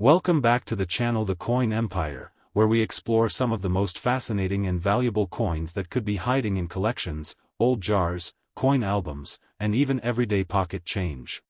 Welcome back to the channel The Coin Empire, where we explore some of the most fascinating and valuable coins that could be hiding in collections, old jars, coin albums, and even everyday pocket change.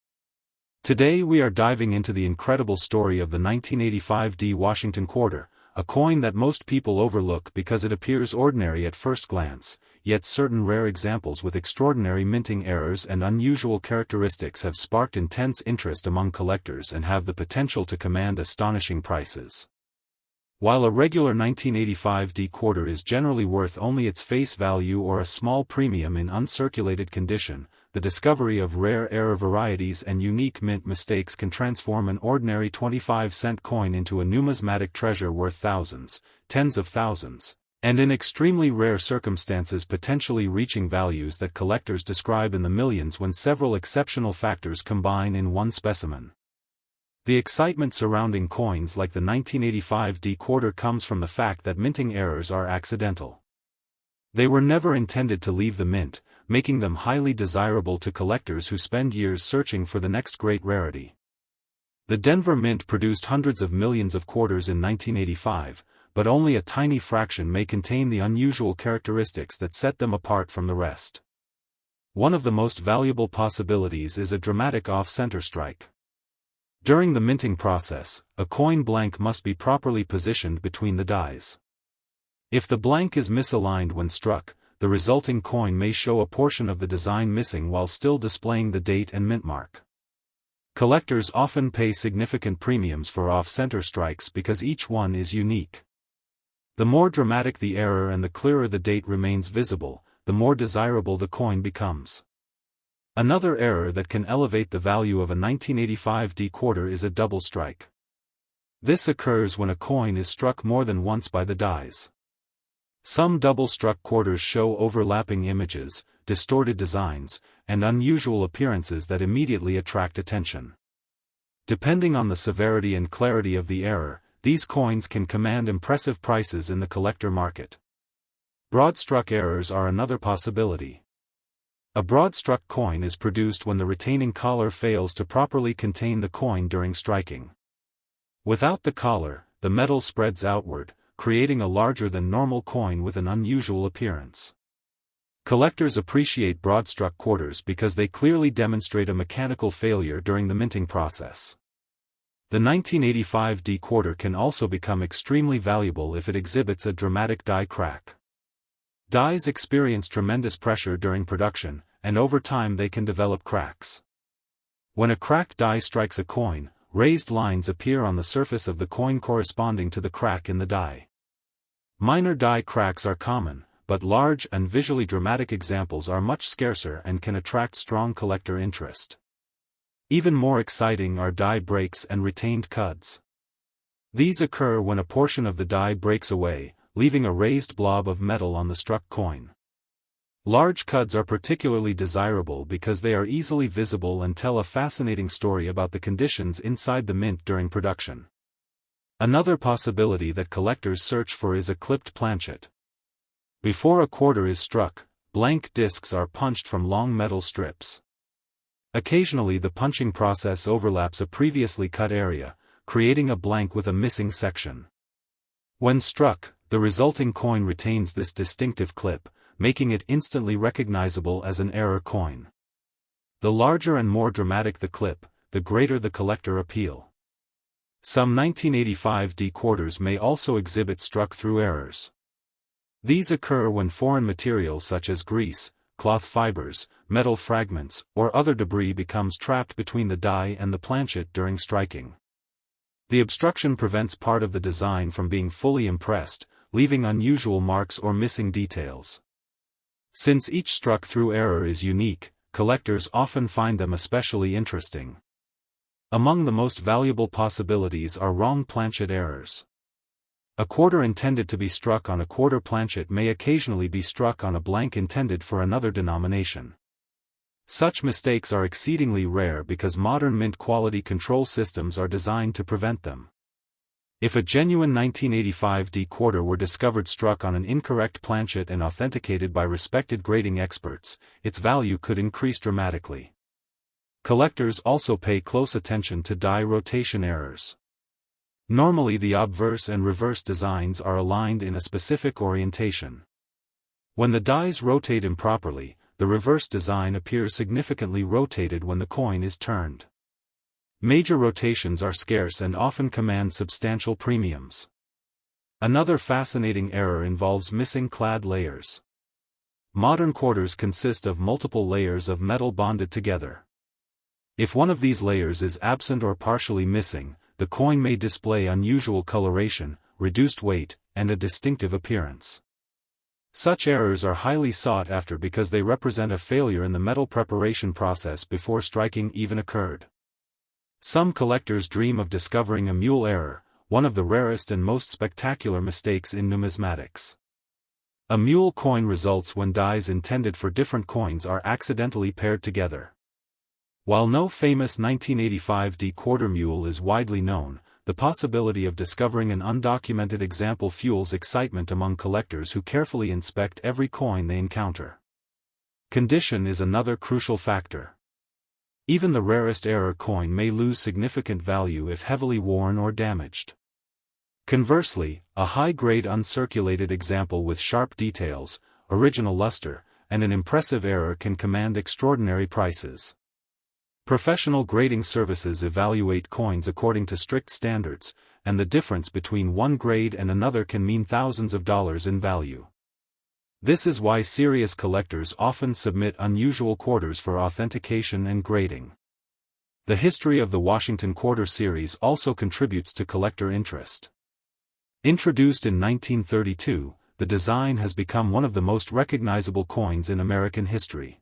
Today we are diving into the incredible story of the 1985 D Washington quarter, a coin that most people overlook because it appears ordinary at first glance, yet certain rare examples with extraordinary minting errors and unusual characteristics have sparked intense interest among collectors and have the potential to command astonishing prices. While a regular 1985 D quarter is generally worth only its face value or a small premium in uncirculated condition, the discovery of rare error varieties and unique mint mistakes can transform an ordinary 25-cent coin into a numismatic treasure worth thousands, tens of thousands, and in extremely rare circumstances potentially reaching values that collectors describe in the millions when several exceptional factors combine in one specimen. The excitement surrounding coins like the 1985 D quarter comes from the fact that minting errors are accidental. They were never intended to leave the mint, making them highly desirable to collectors who spend years searching for the next great rarity. The Denver Mint produced hundreds of millions of quarters in 1985, but only a tiny fraction may contain the unusual characteristics that set them apart from the rest. One of the most valuable possibilities is a dramatic off-center strike. During the minting process, a coin blank must be properly positioned between the dies. If the blank is misaligned when struck, the resulting coin may show a portion of the design missing while still displaying the date and mint mark. Collectors often pay significant premiums for off-center strikes because each one is unique. The more dramatic the error and the clearer the date remains visible, the more desirable the coin becomes. Another error that can elevate the value of a 1985 D quarter is a double strike. This occurs when a coin is struck more than once by the dies. Some double-struck quarters show overlapping images, distorted designs, and unusual appearances that immediately attract attention. Depending on the severity and clarity of the error, these coins can command impressive prices in the collector market. Broad-struck errors are another possibility. A broad-struck coin is produced when the retaining collar fails to properly contain the coin during striking. Without the collar, the metal spreads outward, creating a larger than normal coin with an unusual appearance. Collectors appreciate broad-struck quarters because they clearly demonstrate a mechanical failure during the minting process. The 1985 D quarter can also become extremely valuable if it exhibits a dramatic die crack. Dies experience tremendous pressure during production, and over time they can develop cracks. When a cracked die strikes a coin, raised lines appear on the surface of the coin corresponding to the crack in the die. Minor die cracks are common, but large and visually dramatic examples are much scarcer and can attract strong collector interest. Even more exciting are die breaks and retained cuds. These occur when a portion of the die breaks away, leaving a raised blob of metal on the struck coin. Large cuds are particularly desirable because they are easily visible and tell a fascinating story about the conditions inside the mint during production. Another possibility that collectors search for is a clipped planchet. Before a quarter is struck, blank discs are punched from long metal strips. Occasionally the punching process overlaps a previously cut area, creating a blank with a missing section. When struck, the resulting coin retains this distinctive clip, making it instantly recognizable as an error coin. The larger and more dramatic the clip, the greater the collector appeal. Some 1985 D quarters may also exhibit struck-through errors. These occur when foreign materials such as grease, cloth fibers, metal fragments, or other debris becomes trapped between the die and the planchet during striking. The obstruction prevents part of the design from being fully impressed, leaving unusual marks or missing details. Since each struck-through error is unique, collectors often find them especially interesting. Among the most valuable possibilities are wrong planchet errors. A quarter intended to be struck on a quarter planchet may occasionally be struck on a blank intended for another denomination. Such mistakes are exceedingly rare because modern mint quality control systems are designed to prevent them. If a genuine 1985 D quarter were discovered struck on an incorrect planchet and authenticated by respected grading experts, its value could increase dramatically. Collectors also pay close attention to die rotation errors. Normally the obverse and reverse designs are aligned in a specific orientation. When the dies rotate improperly, the reverse design appears significantly rotated when the coin is turned. Major rotations are scarce and often command substantial premiums. Another fascinating error involves missing clad layers. Modern quarters consist of multiple layers of metal bonded together. If one of these layers is absent or partially missing, the coin may display unusual coloration, reduced weight, and a distinctive appearance. Such errors are highly sought after because they represent a failure in the metal preparation process before striking even occurred. Some collectors dream of discovering a mule error, one of the rarest and most spectacular mistakes in numismatics. A mule coin results when dies intended for different coins are accidentally paired together. While no famous 1985 D-quarter mule is widely known, the possibility of discovering an undocumented example fuels excitement among collectors who carefully inspect every coin they encounter. Condition is another crucial factor. Even the rarest error coin may lose significant value if heavily worn or damaged. Conversely, a high-grade uncirculated example with sharp details, original luster, and an impressive error can command extraordinary prices. Professional grading services evaluate coins according to strict standards, and the difference between one grade and another can mean thousands of dollars in value. This is why serious collectors often submit unusual quarters for authentication and grading. The history of the Washington Quarter series also contributes to collector interest. Introduced in 1932, the design has become one of the most recognizable coins in American history.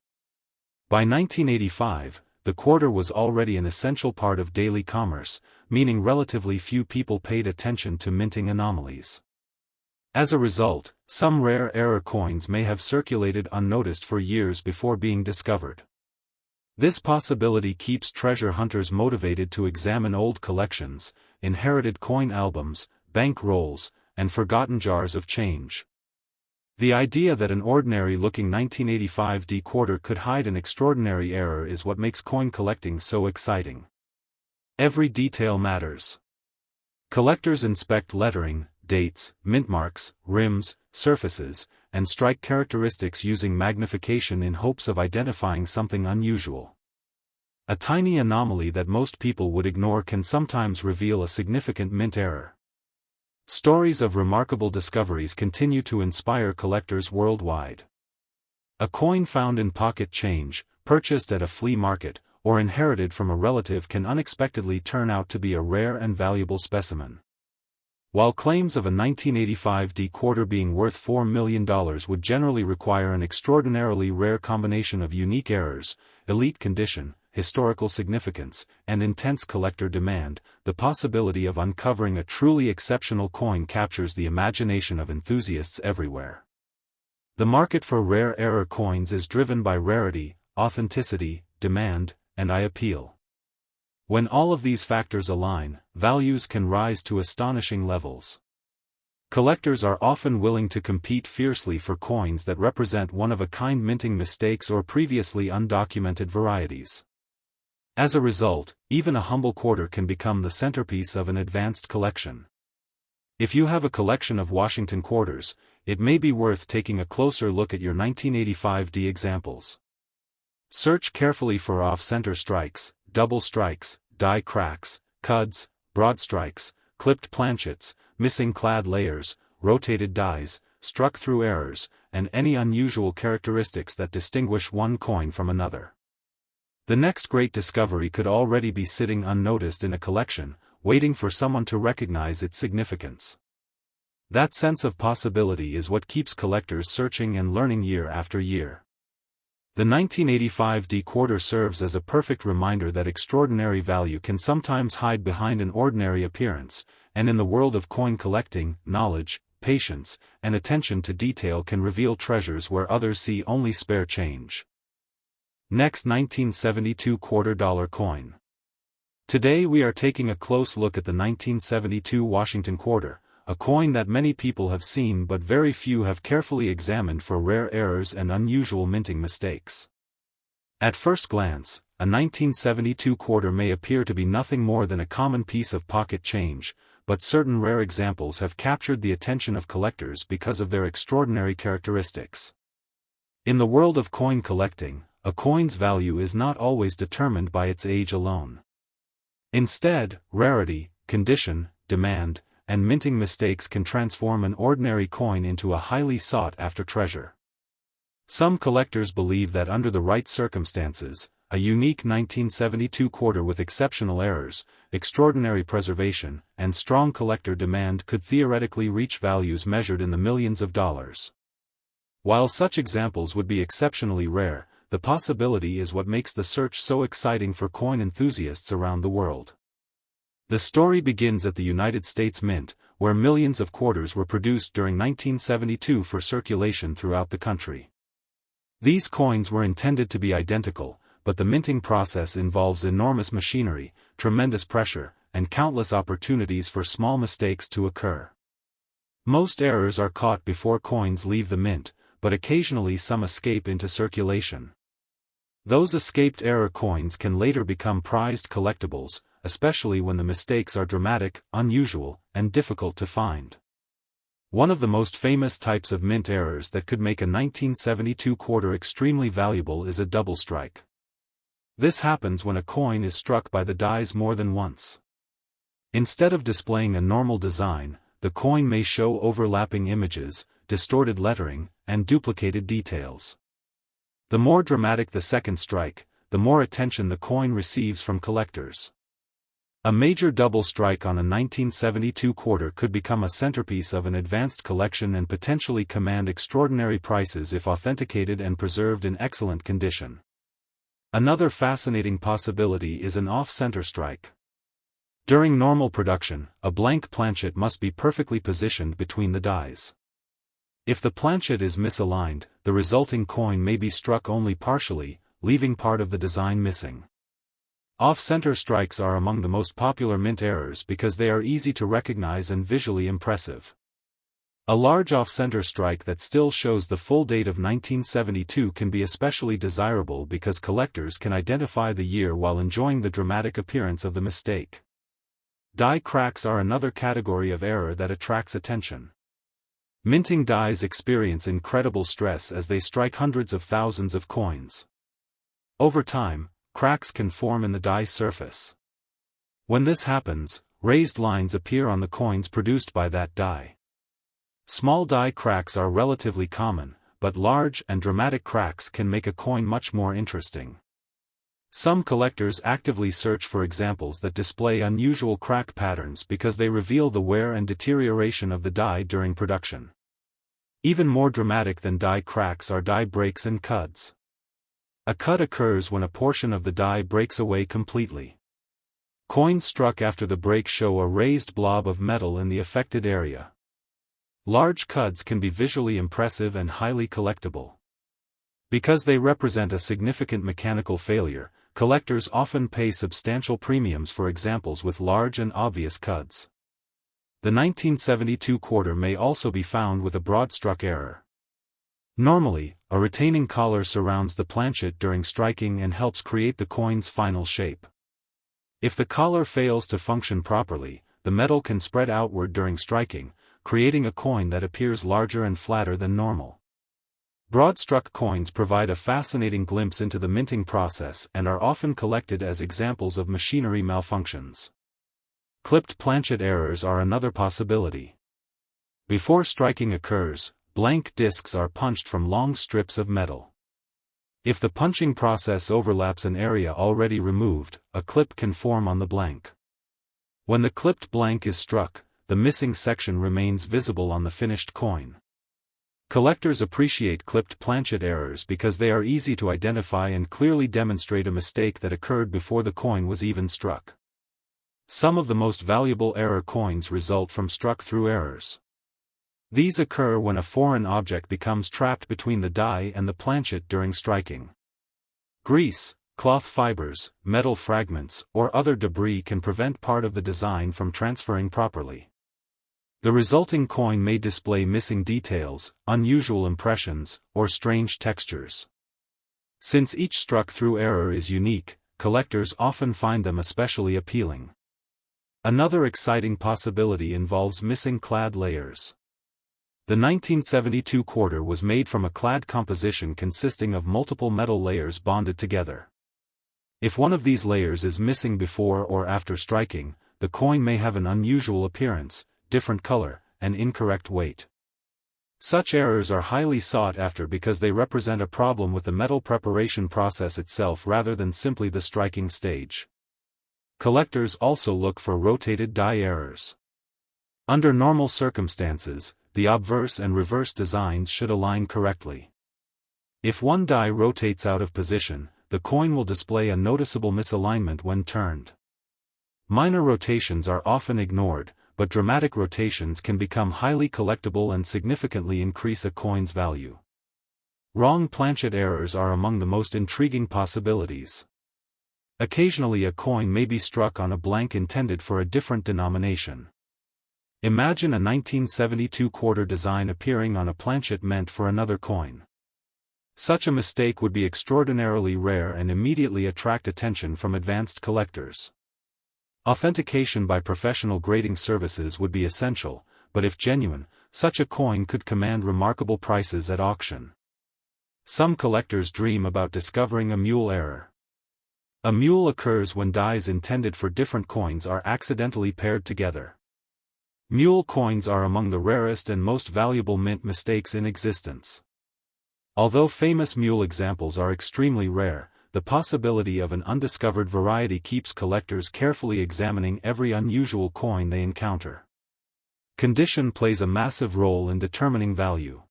By 1985, the quarter was already an essential part of daily commerce, meaning relatively few people paid attention to minting anomalies. As a result, some rare error coins may have circulated unnoticed for years before being discovered. This possibility keeps treasure hunters motivated to examine old collections, inherited coin albums, bank rolls, and forgotten jars of change. The idea that an ordinary-looking 1985 D-quarter could hide an extraordinary error is what makes coin collecting so exciting. Every detail matters. Collectors inspect lettering, dates, mint marks, rims, surfaces, and strike characteristics using magnification in hopes of identifying something unusual. A tiny anomaly that most people would ignore can sometimes reveal a significant mint error. Stories of remarkable discoveries continue to inspire collectors worldwide. A coin found in pocket change, purchased at a flea market, or inherited from a relative can unexpectedly turn out to be a rare and valuable specimen. While claims of a 1985 D-quarter being worth $4 million would generally require an extraordinarily rare combination of unique errors, elite condition, historical significance, and intense collector demand, the possibility of uncovering a truly exceptional coin captures the imagination of enthusiasts everywhere. The market for rare error coins is driven by rarity, authenticity, demand, and eye appeal. When all of these factors align, values can rise to astonishing levels. Collectors are often willing to compete fiercely for coins that represent one-of-a-kind minting mistakes or previously undocumented varieties. As a result, even a humble quarter can become the centerpiece of an advanced collection. If you have a collection of Washington quarters, it may be worth taking a closer look at your 1985 D examples. Search carefully for off-center strikes, double strikes, die cracks, cuds, broad strikes, clipped planchets, missing clad layers, rotated dies, struck-through errors, and any unusual characteristics that distinguish one coin from another. The next great discovery could already be sitting unnoticed in a collection, waiting for someone to recognize its significance. That sense of possibility is what keeps collectors searching and learning year after year. The 1985 D-quarter serves as a perfect reminder that extraordinary value can sometimes hide behind an ordinary appearance, and in the world of coin collecting, knowledge, patience, and attention to detail can reveal treasures where others see only spare change. Next, 1972 quarter-dollar coin. Today we are taking a close look at the 1972 Washington quarter, a coin that many people have seen but very few have carefully examined for rare errors and unusual minting mistakes. At first glance, a 1972 quarter may appear to be nothing more than a common piece of pocket change, but certain rare examples have captured the attention of collectors because of their extraordinary characteristics. In the world of coin collecting, a coin's value is not always determined by its age alone. Instead, rarity, condition, demand, and minting mistakes can transform an ordinary coin into a highly sought-after treasure. Some collectors believe that under the right circumstances, a unique 1972 quarter with exceptional errors, extraordinary preservation, and strong collector demand could theoretically reach values measured in the millions of dollars. While such examples would be exceptionally rare, the possibility is what makes the search so exciting for coin enthusiasts around the world. The story begins at the United States Mint, where millions of quarters were produced during 1972 for circulation throughout the country. These coins were intended to be identical, but the minting process involves enormous machinery, tremendous pressure, and countless opportunities for small mistakes to occur. Most errors are caught before coins leave the mint, but occasionally some escape into circulation. Those escaped error coins can later become prized collectibles, especially when the mistakes are dramatic, unusual, and difficult to find. One of the most famous types of mint errors that could make a 1972 quarter extremely valuable is a double strike. This happens when a coin is struck by the dies more than once. Instead of displaying a normal design, the coin may show overlapping images, distorted lettering, and duplicated details. The more dramatic the second strike, the more attention the coin receives from collectors. A major double strike on a 1972 quarter could become a centerpiece of an advanced collection and potentially command extraordinary prices if authenticated and preserved in excellent condition. Another fascinating possibility is an off-center strike. During normal production, a blank planchet must be perfectly positioned between the dies. If the planchet is misaligned, the resulting coin may be struck only partially, leaving part of the design missing. Off-center strikes are among the most popular mint errors because they are easy to recognize and visually impressive. A large off-center strike that still shows the full date of 1972 can be especially desirable because collectors can identify the year while enjoying the dramatic appearance of the mistake. Die cracks are another category of error that attracts attention. Minting dies experience incredible stress as they strike hundreds of thousands of coins. Over time, cracks can form in the die surface. When this happens, raised lines appear on the coins produced by that die. Small die cracks are relatively common, but large and dramatic cracks can make a coin much more interesting. Some collectors actively search for examples that display unusual crack patterns because they reveal the wear and deterioration of the die during production. Even more dramatic than die cracks are die breaks and cuds. A cud occurs when a portion of the die breaks away completely. Coins struck after the break show a raised blob of metal in the affected area. Large cuds can be visually impressive and highly collectible. Because they represent a significant mechanical failure, collectors often pay substantial premiums for examples with large and obvious cuds. The 1972 quarter may also be found with a broad-struck error. Normally, a retaining collar surrounds the planchet during striking and helps create the coin's final shape. If the collar fails to function properly, the metal can spread outward during striking, creating a coin that appears larger and flatter than normal. Broad-struck coins provide a fascinating glimpse into the minting process and are often collected as examples of machinery malfunctions. Clipped planchet errors are another possibility. Before striking occurs, blank discs are punched from long strips of metal. If the punching process overlaps an area already removed, a clip can form on the blank. When the clipped blank is struck, the missing section remains visible on the finished coin. Collectors appreciate clipped planchet errors because they are easy to identify and clearly demonstrate a mistake that occurred before the coin was even struck. Some of the most valuable error coins result from struck-through errors. These occur when a foreign object becomes trapped between the die and the planchet during striking. Grease, cloth fibers, metal fragments, or other debris can prevent part of the design from transferring properly. The resulting coin may display missing details, unusual impressions, or strange textures. Since each struck-through error is unique, collectors often find them especially appealing. Another exciting possibility involves missing clad layers. The 1972 quarter was made from a clad composition consisting of multiple metal layers bonded together. If one of these layers is missing before or after striking, the coin may have an unusual appearance, different color, and incorrect weight. Such errors are highly sought after because they represent a problem with the metal preparation process itself rather than simply the striking stage. Collectors also look for rotated die errors. Under normal circumstances, the obverse and reverse designs should align correctly. If one die rotates out of position, the coin will display a noticeable misalignment when turned. Minor rotations are often ignored, but dramatic rotations can become highly collectible and significantly increase a coin's value. Wrong planchet errors are among the most intriguing possibilities. Occasionally a coin may be struck on a blank intended for a different denomination. Imagine a 1972 quarter design appearing on a planchet meant for another coin. Such a mistake would be extraordinarily rare and immediately attract attention from advanced collectors. Authentication by professional grading services would be essential, but if genuine, such a coin could command remarkable prices at auction. Some collectors dream about discovering a mule error. A mule occurs when dies intended for different coins are accidentally paired together. Mule coins are among the rarest and most valuable mint mistakes in existence. Although famous mule examples are extremely rare, the possibility of an undiscovered variety keeps collectors carefully examining every unusual coin they encounter. Condition plays a massive role in determining value.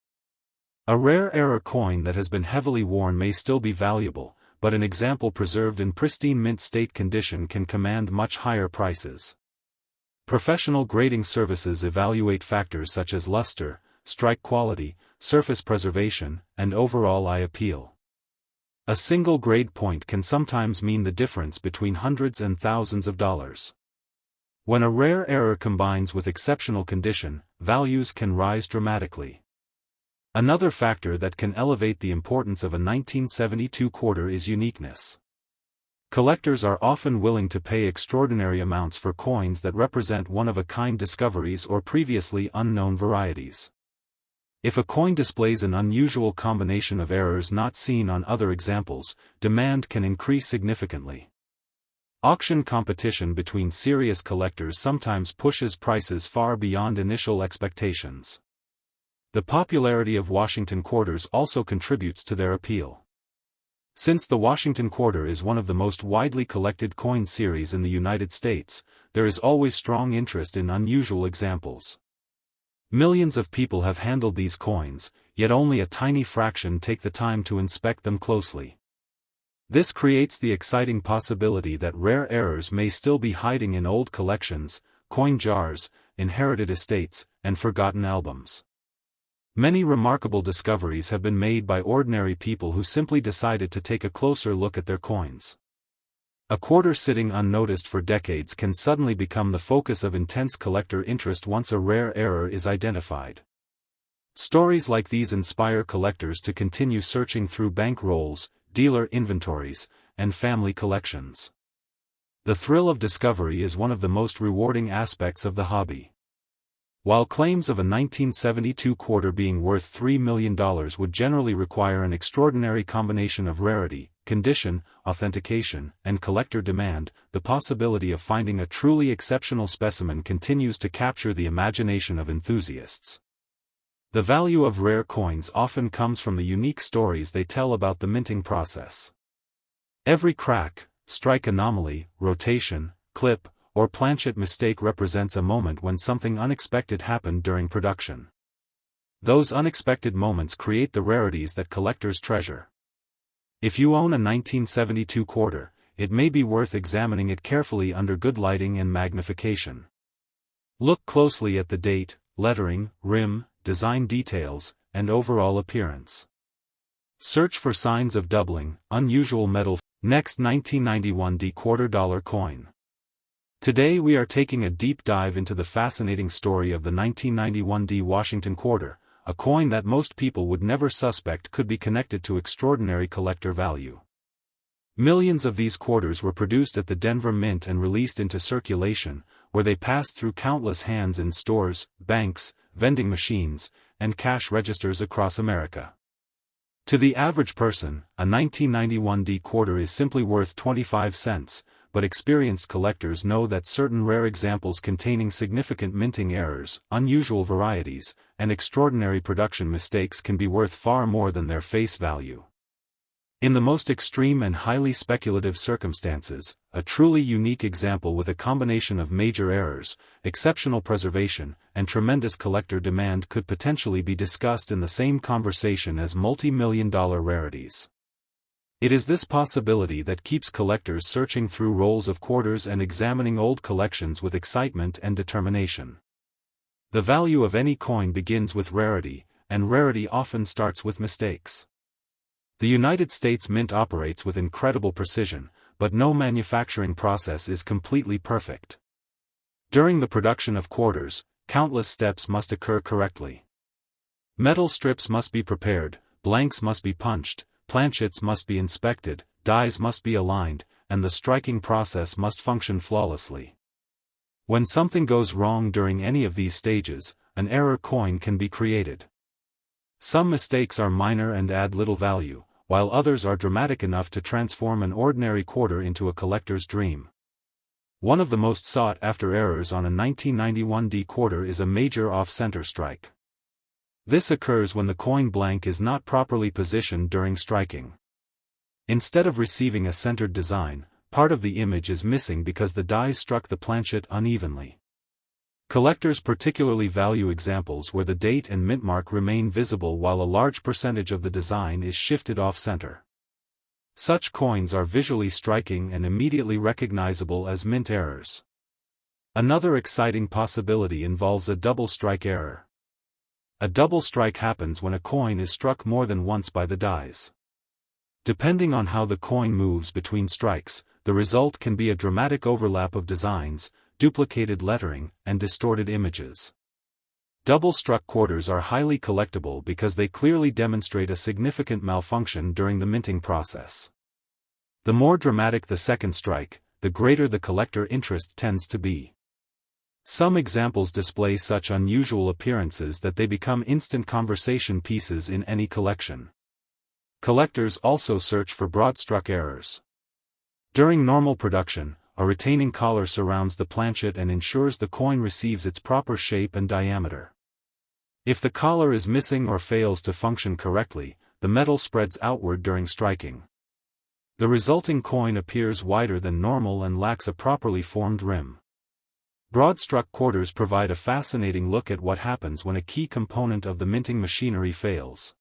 A rare error coin that has been heavily worn may still be valuable, but an example preserved in pristine mint state condition can command much higher prices. Professional grading services evaluate factors such as luster, strike quality, surface preservation, and overall eye appeal. A single grade point can sometimes mean the difference between hundreds and thousands of dollars. When a rare error combines with exceptional condition, values can rise dramatically. Another factor that can elevate the importance of a 1972 quarter is uniqueness. Collectors are often willing to pay extraordinary amounts for coins that represent one-of-a-kind discoveries or previously unknown varieties. If a coin displays an unusual combination of errors not seen on other examples, demand can increase significantly. Auction competition between serious collectors sometimes pushes prices far beyond initial expectations. The popularity of Washington quarters also contributes to their appeal. Since the Washington quarter is one of the most widely collected coin series in the United States, there is always strong interest in unusual examples. Millions of people have handled these coins, yet only a tiny fraction take the time to inspect them closely. This creates the exciting possibility that rare errors may still be hiding in old collections, coin jars, inherited estates, and forgotten albums. Many remarkable discoveries have been made by ordinary people who simply decided to take a closer look at their coins. A quarter sitting unnoticed for decades can suddenly become the focus of intense collector interest once a rare error is identified. Stories like these inspire collectors to continue searching through bank rolls, dealer inventories, and family collections. The thrill of discovery is one of the most rewarding aspects of the hobby. While claims of a 1972 quarter being worth $3 million would generally require an extraordinary combination of rarity, condition, authentication, and collector demand, the possibility of finding a truly exceptional specimen continues to capture the imagination of enthusiasts. The value of rare coins often comes from the unique stories they tell about the minting process. Every crack, strike anomaly, rotation, clip, or planchet mistake represents a moment when something unexpected happened during production. Those unexpected moments create the rarities that collectors treasure. If you own a 1972 quarter, it may be worth examining it carefully under good lighting and magnification. Look closely at the date, lettering, rim, design details, and overall appearance. Search for signs of doubling, unusual metal. Next, 1991 D quarter dollar coin. Today we are taking a deep dive into the fascinating story of the 1991 D Washington quarter, a coin that most people would never suspect could be connected to extraordinary collector value. Millions of these quarters were produced at the Denver Mint and released into circulation, where they passed through countless hands in stores, banks, vending machines, and cash registers across America. To the average person, a 1991 D quarter is simply worth 25 cents, but experienced collectors know that certain rare examples containing significant minting errors, unusual varieties, and extraordinary production mistakes can be worth far more than their face value. In the most extreme and highly speculative circumstances, a truly unique example with a combination of major errors, exceptional preservation, and tremendous collector demand could potentially be discussed in the same conversation as multi-million-dollar rarities. It is this possibility that keeps collectors searching through rolls of quarters and examining old collections with excitement and determination. The value of any coin begins with rarity, and rarity often starts with mistakes. The United States Mint operates with incredible precision, but no manufacturing process is completely perfect. During the production of quarters, countless steps must occur correctly. Metal strips must be prepared, blanks must be punched, planchets must be inspected, dies must be aligned, and the striking process must function flawlessly. When something goes wrong during any of these stages, an error coin can be created. Some mistakes are minor and add little value, while others are dramatic enough to transform an ordinary quarter into a collector's dream. One of the most sought-after errors on a 1991 D quarter is a major off-center strike. This occurs when the coin blank is not properly positioned during striking. Instead of receiving a centered design, part of the image is missing because the die struck the planchet unevenly. Collectors particularly value examples where the date and mint mark remain visible while a large percentage of the design is shifted off-center. Such coins are visually striking and immediately recognizable as mint errors. Another exciting possibility involves a double strike error. A double strike happens when a coin is struck more than once by the dies. Depending on how the coin moves between strikes, the result can be a dramatic overlap of designs, duplicated lettering, and distorted images. Double-struck quarters are highly collectible because they clearly demonstrate a significant malfunction during the minting process. The more dramatic the second strike, the greater the collector interest tends to be. Some examples display such unusual appearances that they become instant conversation pieces in any collection. Collectors also search for broad-struck errors. During normal production, a retaining collar surrounds the planchet and ensures the coin receives its proper shape and diameter. If the collar is missing or fails to function correctly, the metal spreads outward during striking. The resulting coin appears wider than normal and lacks a properly formed rim. Broad-struck quarters provide a fascinating look at what happens when a key component of the minting machinery fails.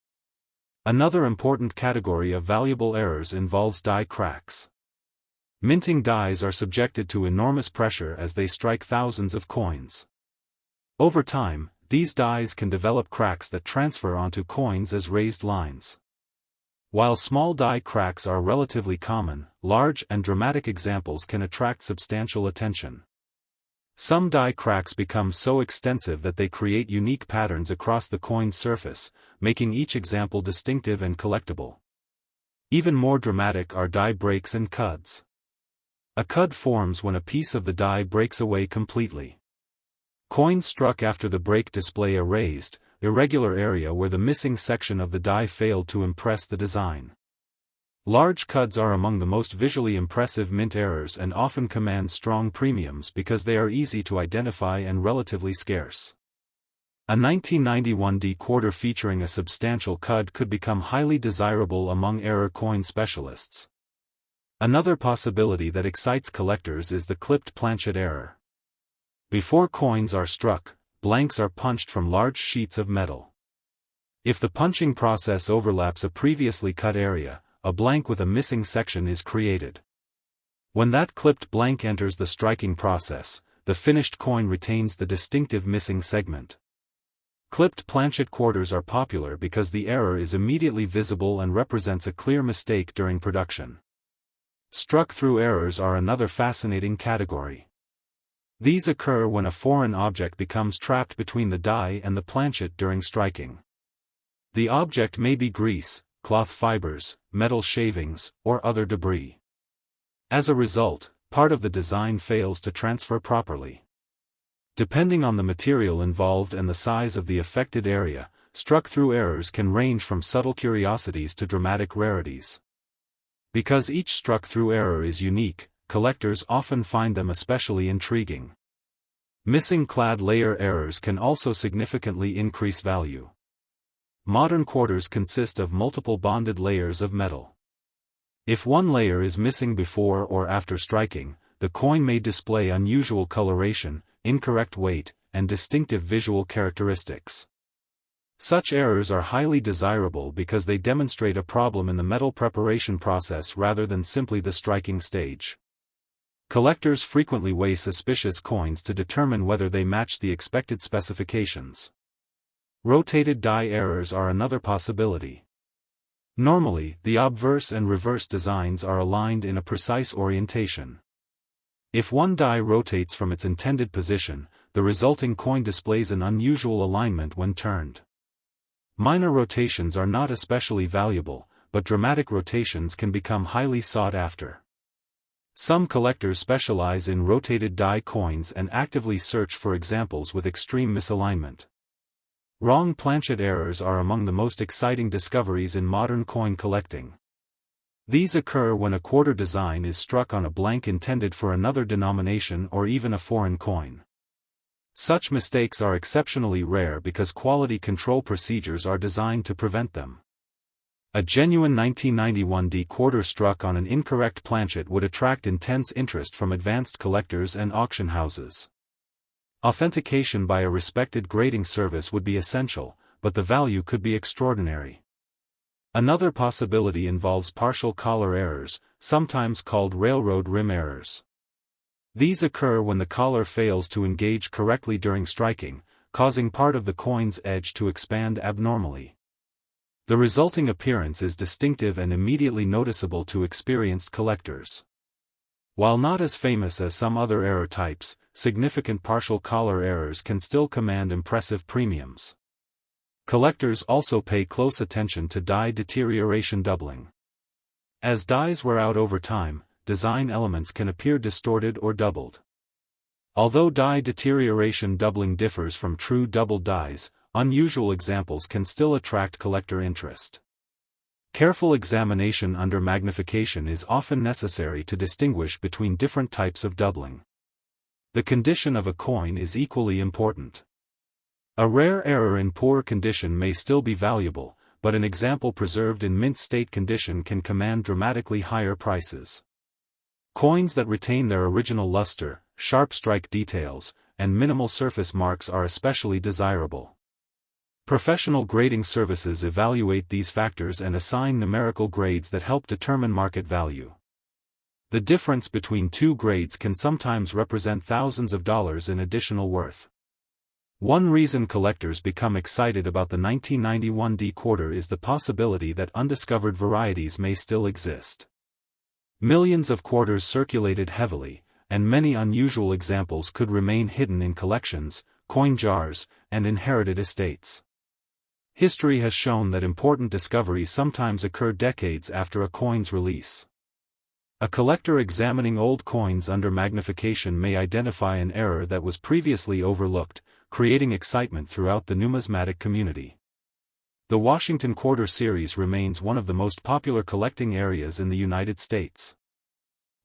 Another important category of valuable errors involves die cracks. Minting dies are subjected to enormous pressure as they strike thousands of coins. Over time, these dies can develop cracks that transfer onto coins as raised lines. While small die cracks are relatively common, large and dramatic examples can attract substantial attention. Some die cracks become so extensive that they create unique patterns across the coin's surface, making each example distinctive and collectible. Even more dramatic are die breaks and cuds. A cud forms when a piece of the die breaks away completely. Coins struck after the break display a raised, irregular area where the missing section of the die failed to impress the design. Large cuds are among the most visually impressive mint errors and often command strong premiums because they are easy to identify and relatively scarce. A 1991 D quarter featuring a substantial cud could become highly desirable among error coin specialists. Another possibility that excites collectors is the clipped planchet error. Before coins are struck, blanks are punched from large sheets of metal. If the punching process overlaps a previously cut area, a blank with a missing section is created. When that clipped blank enters the striking process, the finished coin retains the distinctive missing segment. Clipped planchet quarters are popular because the error is immediately visible and represents a clear mistake during production. Struck-through errors are another fascinating category. These occur when a foreign object becomes trapped between the die and the planchet during striking. The object may be grease, cloth fibers, metal shavings, or other debris. As a result, part of the design fails to transfer properly. Depending on the material involved and the size of the affected area, struck-through errors can range from subtle curiosities to dramatic rarities. Because each struck-through error is unique, collectors often find them especially intriguing. Missing clad layer errors can also significantly increase value. Modern quarters consist of multiple bonded layers of metal. If one layer is missing before or after striking, the coin may display unusual coloration, incorrect weight, and distinctive visual characteristics. Such errors are highly desirable because they demonstrate a problem in the metal preparation process rather than simply the striking stage. Collectors frequently weigh suspicious coins to determine whether they match the expected specifications. Rotated die errors are another possibility. Normally, the obverse and reverse designs are aligned in a precise orientation. If one die rotates from its intended position, the resulting coin displays an unusual alignment when turned. Minor rotations are not especially valuable, but dramatic rotations can become highly sought after. Some collectors specialize in rotated die coins and actively search for examples with extreme misalignment. Wrong planchet errors are among the most exciting discoveries in modern coin collecting. These occur when a quarter design is struck on a blank intended for another denomination or even a foreign coin. Such mistakes are exceptionally rare because quality control procedures are designed to prevent them. A genuine 1991 D quarter struck on an incorrect planchet would attract intense interest from advanced collectors and auction houses. Authentication by a respected grading service would be essential, but the value could be extraordinary. Another possibility involves partial collar errors, sometimes called railroad rim errors. These occur when the collar fails to engage correctly during striking, causing part of the coin's edge to expand abnormally. The resulting appearance is distinctive and immediately noticeable to experienced collectors. While not as famous as some other error types, significant partial collar errors can still command impressive premiums. Collectors also pay close attention to die deterioration doubling. As dies wear out over time, design elements can appear distorted or doubled. Although die deterioration doubling differs from true doubled dies, unusual examples can still attract collector interest. Careful examination under magnification is often necessary to distinguish between different types of doubling. The condition of a coin is equally important. A rare error in poor condition may still be valuable, but an example preserved in mint state condition can command dramatically higher prices. Coins that retain their original luster, sharp strike details, and minimal surface marks are especially desirable. Professional grading services evaluate these factors and assign numerical grades that help determine market value. The difference between two grades can sometimes represent thousands of dollars in additional worth. One reason collectors become excited about the 1991 D quarter is the possibility that undiscovered varieties may still exist. Millions of quarters circulated heavily, and many unusual examples could remain hidden in collections, coin jars, and inherited estates. History has shown that important discoveries sometimes occur decades after a coin's release. A collector examining old coins under magnification may identify an error that was previously overlooked, creating excitement throughout the numismatic community. The Washington Quarter series remains one of the most popular collecting areas in the United States.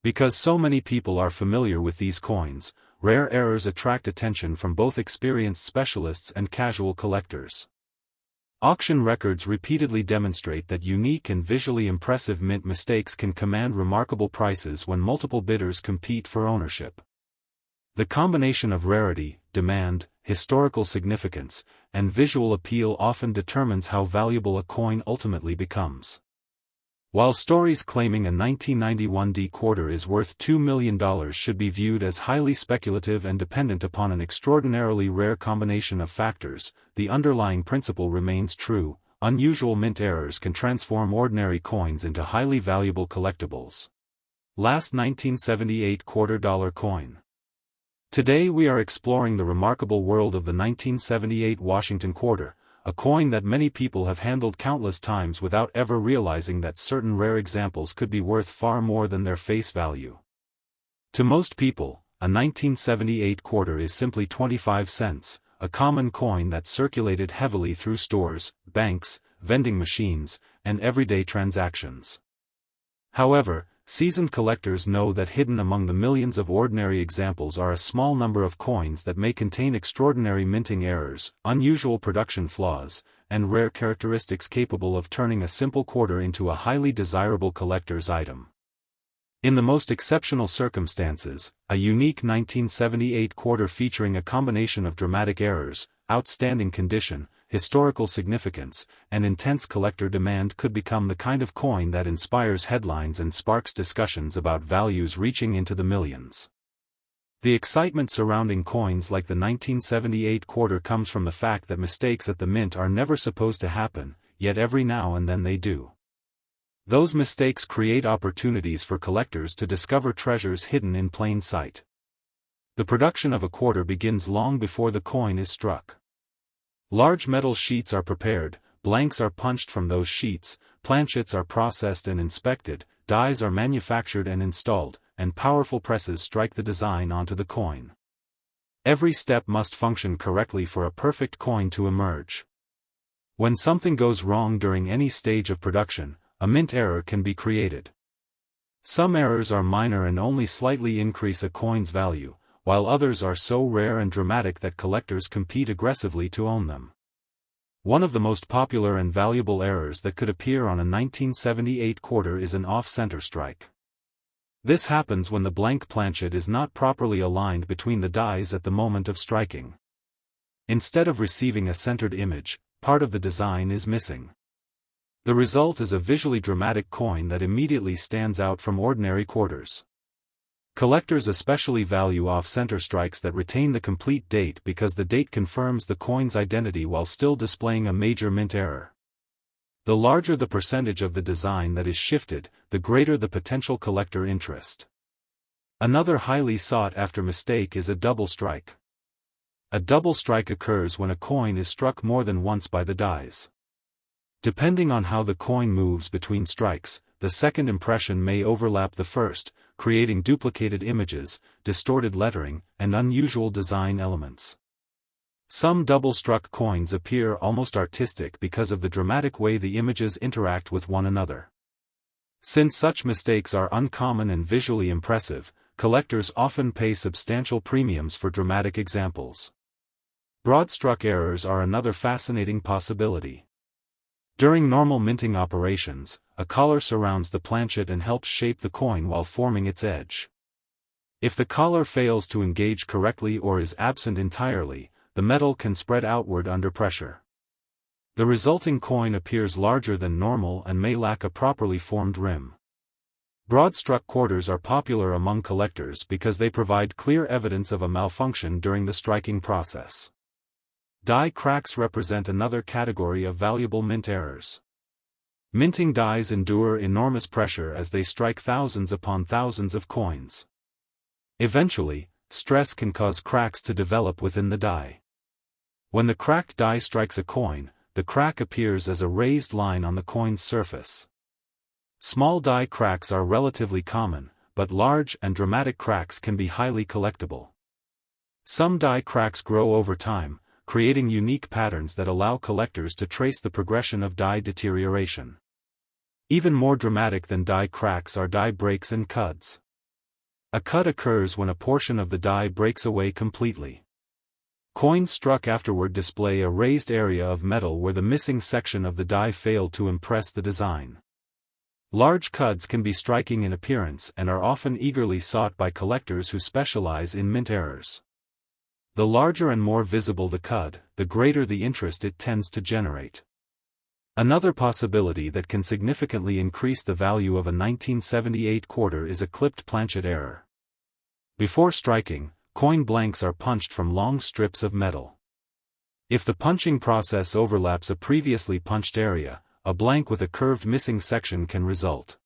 Because so many people are familiar with these coins, rare errors attract attention from both experienced specialists and casual collectors. Auction records repeatedly demonstrate that unique and visually impressive mint mistakes can command remarkable prices when multiple bidders compete for ownership. The combination of rarity, demand, historical significance, and visual appeal often determines how valuable a coin ultimately becomes. While stories claiming a 1991 D quarter is worth $2 million should be viewed as highly speculative and dependent upon an extraordinarily rare combination of factors, the underlying principle remains true: unusual mint errors can transform ordinary coins into highly valuable collectibles. Last 1978 $quarter coin. Today we are exploring the remarkable world of the 1978 Washington quarter, a coin that many people have handled countless times without ever realizing that certain rare examples could be worth far more than their face value. To most people, a 1978 quarter is simply 25 cents, a common coin that circulated heavily through stores, banks, vending machines, and everyday transactions. However, seasoned collectors know that hidden among the millions of ordinary examples are a small number of coins that may contain extraordinary minting errors, unusual production flaws, and rare characteristics capable of turning a simple quarter into a highly desirable collector's item. In the most exceptional circumstances, a unique 1978 quarter featuring a combination of dramatic errors, outstanding condition, historical significance, and intense collector demand could become the kind of coin that inspires headlines and sparks discussions about values reaching into the millions. The excitement surrounding coins like the 1978 quarter comes from the fact that mistakes at the mint are never supposed to happen, yet every now and then they do. Those mistakes create opportunities for collectors to discover treasures hidden in plain sight. The production of a quarter begins long before the coin is struck. Large metal sheets are prepared, blanks are punched from those sheets, planchets are processed and inspected, dies are manufactured and installed, and powerful presses strike the design onto the coin. Every step must function correctly for a perfect coin to emerge. When something goes wrong during any stage of production, a mint error can be created. Some errors are minor and only slightly increase a coin's value, while others are so rare and dramatic that collectors compete aggressively to own them. One of the most popular and valuable errors that could appear on a 1978 quarter is an off-center strike. This happens when the blank planchet is not properly aligned between the dies at the moment of striking. Instead of receiving a centered image, part of the design is missing. The result is a visually dramatic coin that immediately stands out from ordinary quarters. Collectors especially value off-center strikes that retain the complete date because the date confirms the coin's identity while still displaying a major mint error. The larger the percentage of the design that is shifted, the greater the potential collector interest. Another highly sought-after mistake is a double strike. A double strike occurs when a coin is struck more than once by the dies. Depending on how the coin moves between strikes, the second impression may overlap the first, creating duplicated images, distorted lettering, and unusual design elements. Some double-struck coins appear almost artistic because of the dramatic way the images interact with one another. Since such mistakes are uncommon and visually impressive, collectors often pay substantial premiums for dramatic examples. Broad-struck errors are another fascinating possibility. During normal minting operations, a collar surrounds the planchet and helps shape the coin while forming its edge. If the collar fails to engage correctly or is absent entirely, the metal can spread outward under pressure. The resulting coin appears larger than normal and may lack a properly formed rim. Broad-struck quarters are popular among collectors because they provide clear evidence of a malfunction during the striking process. Die cracks represent another category of valuable mint errors. Minting dies endure enormous pressure as they strike thousands upon thousands of coins. Eventually, stress can cause cracks to develop within the die. When the cracked die strikes a coin, the crack appears as a raised line on the coin's surface. Small die cracks are relatively common, but large and dramatic cracks can be highly collectible. Some die cracks grow over time, creating unique patterns that allow collectors to trace the progression of die deterioration. Even more dramatic than die cracks are die breaks and cuts. A cut occurs when a portion of the die breaks away completely. Coins struck afterward display a raised area of metal where the missing section of the die failed to impress the design. Large cuts can be striking in appearance and are often eagerly sought by collectors who specialize in mint errors. The larger and more visible the cud, the greater the interest it tends to generate. Another possibility that can significantly increase the value of a 1978 quarter is a clipped planchet error. Before striking, coin blanks are punched from long strips of metal. If the punching process overlaps a previously punched area, a blank with a curved missing section can result.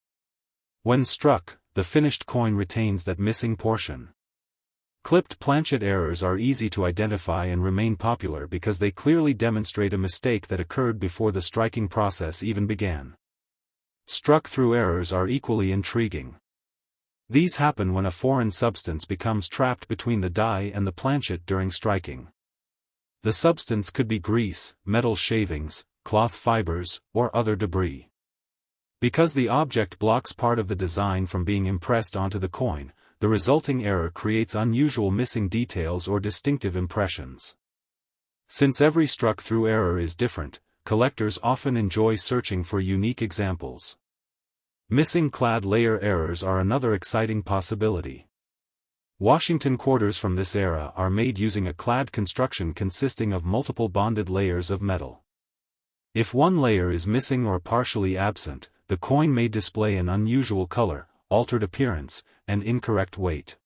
When struck, the finished coin retains that missing portion. Clipped planchet errors are easy to identify and remain popular because they clearly demonstrate a mistake that occurred before the striking process even began. Struck-through errors are equally intriguing. These happen when a foreign substance becomes trapped between the die and the planchet during striking. The substance could be grease, metal shavings, cloth fibers, or other debris. Because the object blocks part of the design from being impressed onto the coin, the resulting error creates unusual missing details or distinctive impressions. Since every struck-through error is different, collectors often enjoy searching for unique examples. Missing clad layer errors are another exciting possibility. Washington quarters from this era are made using a clad construction consisting of multiple bonded layers of metal. If one layer is missing or partially absent, the coin may display an unusual color, altered appearance, and incorrect weight.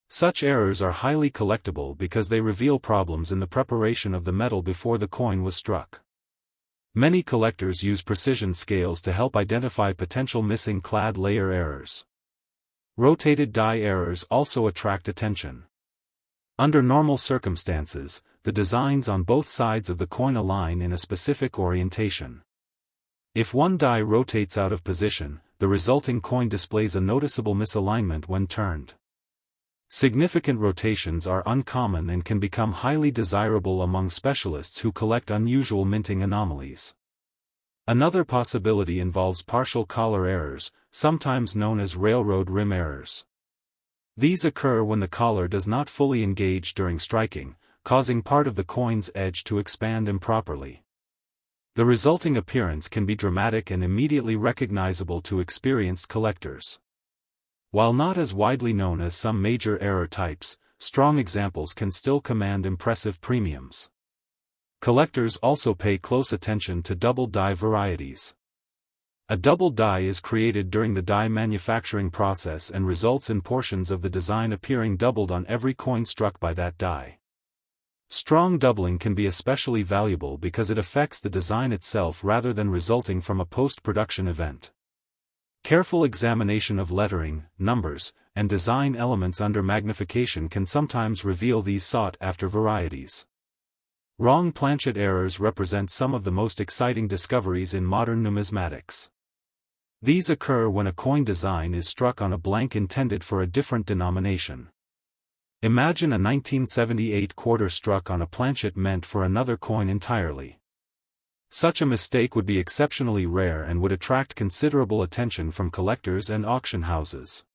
Such errors are highly collectible because they reveal problems in the preparation of the metal before the coin was struck. Many collectors use precision scales to help identify potential missing clad layer errors. Rotated die errors also attract attention. Under normal circumstances, the designs on both sides of the coin align in a specific orientation. If one die rotates out of position, the resulting coin displays a noticeable misalignment when turned. Significant rotations are uncommon and can become highly desirable among specialists who collect unusual minting anomalies. Another possibility involves partial collar errors, sometimes known as railroad rim errors. These occur when the collar does not fully engage during striking, causing part of the coin's edge to expand improperly. The resulting appearance can be dramatic and immediately recognizable to experienced collectors. While not as widely known as some major error types, strong examples can still command impressive premiums. Collectors also pay close attention to double die varieties. A double die is created during the die manufacturing process and results in portions of the design appearing doubled on every coin struck by that die. Strong doubling can be especially valuable because it affects the design itself rather than resulting from a post-production event. Careful examination of lettering, numbers, and design elements under magnification can sometimes reveal these sought-after varieties. Wrong planchet errors represent some of the most exciting discoveries in modern numismatics. These occur when a coin design is struck on a blank intended for a different denomination. Imagine a 1978 quarter struck on a planchet meant for another coin entirely. Such a mistake would be exceptionally rare and would attract considerable attention from collectors and auction houses.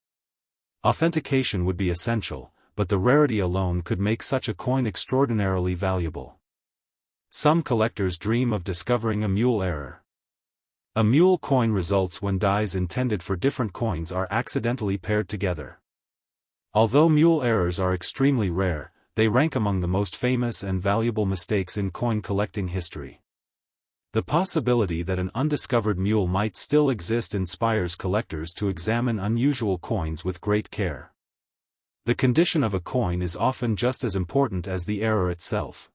Authentication would be essential, but the rarity alone could make such a coin extraordinarily valuable. Some collectors dream of discovering a mule error. A mule coin results when dies intended for different coins are accidentally paired together. Although mule errors are extremely rare, they rank among the most famous and valuable mistakes in coin collecting history. The possibility that an undiscovered mule might still exist inspires collectors to examine unusual coins with great care. The condition of a coin is often just as important as the error itself.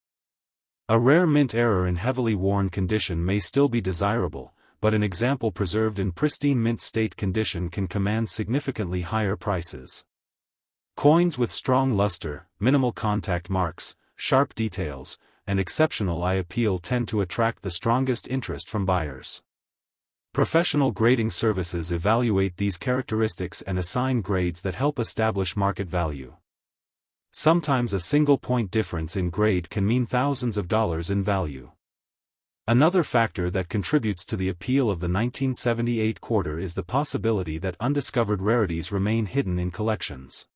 A rare mint error in heavily worn condition may still be desirable, but an example preserved in pristine mint state condition can command significantly higher prices. Coins with strong luster, minimal contact marks, sharp details, and exceptional eye appeal tend to attract the strongest interest from buyers. Professional grading services evaluate these characteristics and assign grades that help establish market value. Sometimes a single point difference in grade can mean thousands of dollars in value. Another factor that contributes to the appeal of the 1978 quarter is the possibility that undiscovered rarities remain hidden in collections.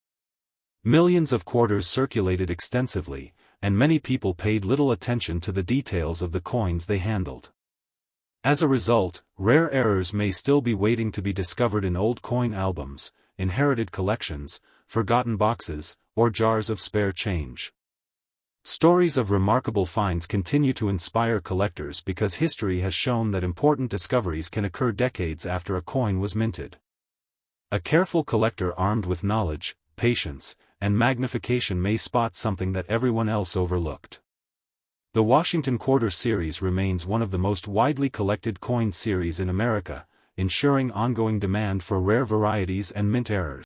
Millions of quarters circulated extensively, and many people paid little attention to the details of the coins they handled. As a result, rare errors may still be waiting to be discovered in old coin albums, inherited collections, forgotten boxes, or jars of spare change. Stories of remarkable finds continue to inspire collectors because history has shown that important discoveries can occur decades after a coin was minted. A careful collector armed with knowledge, patience, and magnification may spot something that everyone else overlooked. The Washington Quarter series remains one of the most widely collected coin series in America, ensuring ongoing demand for rare varieties and mint errors.